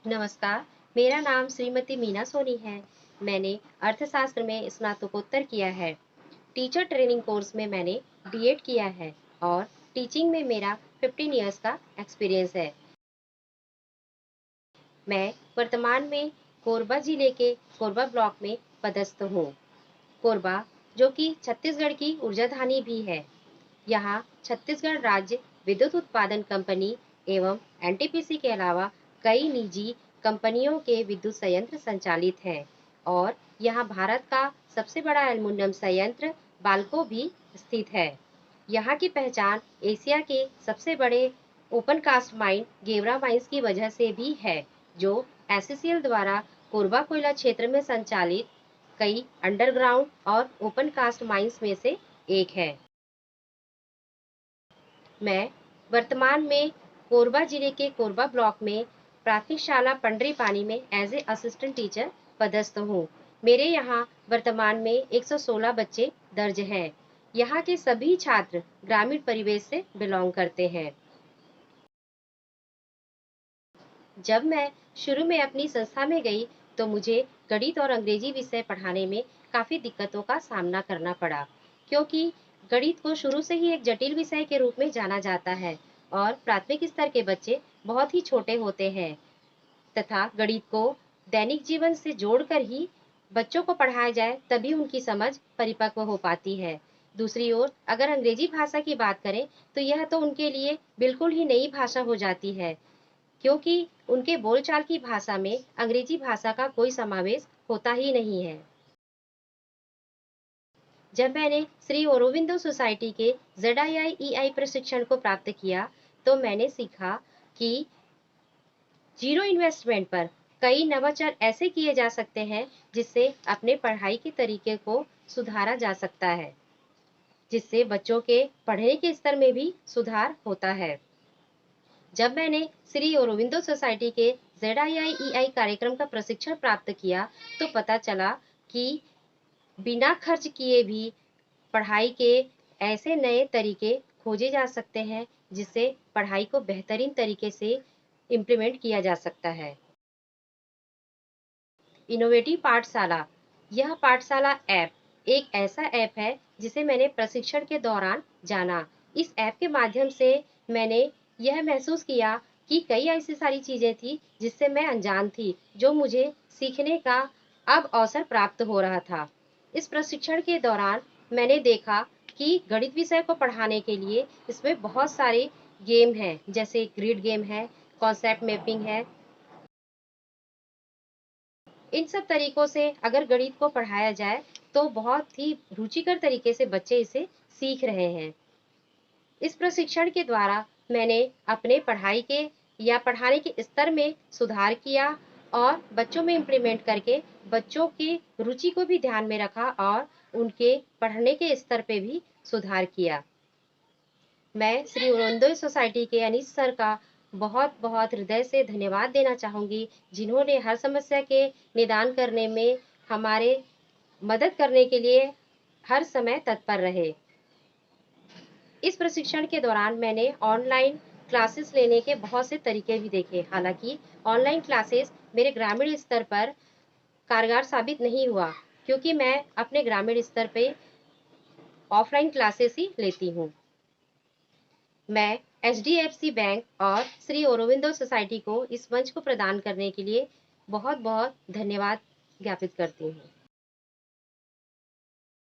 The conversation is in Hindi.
नमस्कार, मेरा नाम श्रीमती मीना सोनी है। मैंने अर्थशास्त्र में स्नातकोत्तर किया है। टीचर ट्रेनिंग कोर्स में मैंने बीएड किया है और टीचिंग में मेरा 15 इयर्स का एक्सपीरियंस है। मैं वर्तमान में कोरबा जिले के कोरबा ब्लॉक में पदस्थ हूँ। कोरबा जो कि छत्तीसगढ़ की ऊर्जाधानी भी है। यहाँ छत्तीसगढ़ राज्य विद्युत उत्पादन कंपनी एवं एनटीपीसी के अलावा कई निजी कंपनियों के विद्युत संयंत्र संचालित हैं और यहाँ भारत का सबसे बड़ा एल्युमिनियम संयंत्र बाल्को भी स्थित है। यहाँ की पहचान एशिया के सबसे बड़े open cast mine Gevra mines की वजह से भी है, जो एससीसीएल द्वारा कोरबा कोयला क्षेत्र में संचालित कई अंडरग्राउंड और ओपन कास्ट माइंस में से एक है। मैं वर्तमान में कोरबा जिले के कोरबा ब्लॉक में प्राथमिक शाला पंडरी पानी में एज ए असिस्टेंट टीचर पदस्थ हूँ। मेरे यहाँ वर्तमान में 116 बच्चे दर्ज हैं। यहाँ के सभी छात्र ग्रामीण परिवेश से बिलोंग करते हैं। जब मैं शुरू में अपनी संस्था में गई तो मुझे गणित और अंग्रेजी विषय पढ़ाने में काफ़ी दिक्कतों का सामना करना पड़ा, क्योंकि गणित को शुरू से ही एक जटिल विषय के रूप में जाना जाता है और प्राथमिक स्तर के बच्चे बहुत ही छोटे होते हैं तथा गणित को दैनिक जीवन से जोड़कर ही बच्चों को पढ़ाया जाए तभी उनकी समझ परिपक्व हो पाती है। दूसरी ओर अगर अंग्रेजी भाषा की बात करें तो यह तो उनके लिए बिल्कुल ही नई भाषा हो जाती है, क्योंकि उनके बोलचाल की भाषा में अंग्रेजी भाषा का कोई समावेश होता ही नहीं है। जब मैंने श्री औरोबिंदो सोसाइटी के ZII प्रशिक्षण को प्राप्त किया तो मैंने सीखा कि जीरो इन्वेस्टमेंट पर कई नवाचार ऐसे किए जा सकते हैं जिससे अपने पढ़ाई के तरीके को सुधारा जा सकता है, जिससे बच्चों के पढ़ने के स्तर में भी सुधार होता है। जब मैंने श्री औरोबिंदो सोसाइटी के ZII कार्यक्रम का प्रशिक्षण प्राप्त किया तो पता चला कि बिना खर्च किए भी पढ़ाई के ऐसे नए तरीके खोजे जा सकते हैं जिससे पढ़ाई को बेहतरीन तरीके से इम्प्लीमेंट किया जा सकता है। इनोवेटिव पाठशाला, यह पाठशाला ऐप एक ऐसा ऐप है जिसे मैंने प्रशिक्षण के दौरान जाना। इस ऐप के माध्यम से मैंने यह महसूस किया कि कई ऐसी सारी चीज़ें थी जिससे मैं अनजान थी, जो मुझे सीखने का अब अवसर प्राप्त हो रहा था। इस प्रशिक्षण के दौरान मैंने देखा कि गणित विषय को पढ़ाने के लिए इसमें बहुत सारे गेम हैं, जैसे ग्रिड गेम है, कॉन्सेप्ट मैपिंग है। इन सब तरीकों से अगर गणित को पढ़ाया जाए तो बहुत ही रुचिकर तरीके से बच्चे इसे सीख रहे हैं। इस प्रशिक्षण के द्वारा मैंने अपने पढ़ाई के या पढ़ाने के स्तर में सुधार किया और बच्चों में इम्प्लीमेंट करके बच्चों की रुचि को भी ध्यान में रखा और उनके पढ़ने के स्तर पे भी सुधार किया। मैं श्री औरोबिंदो सोसाइटी के अनीस सर का बहुत बहुत हृदय से धन्यवाद देना चाहूँगी, जिन्होंने हर समस्या के निदान करने में हमारे मदद करने के लिए हर समय तत्पर रहे। इस प्रशिक्षण के दौरान मैंने ऑनलाइन क्लासेस लेने के बहुत से तरीके भी देखे। हालांकि ऑनलाइन क्लासेस मेरे ग्रामीण स्तर पर कारगर साबित नहीं हुआ, क्योंकि मैं अपने ग्रामीण स्तर पे ऑफलाइन क्लासेस ही लेती हूँ। मैं HDFC बैंक और श्री औरोबिंदो सोसाइटी को इस मंच को प्रदान करने के लिए बहुत बहुत धन्यवाद ज्ञापित करती हूँ।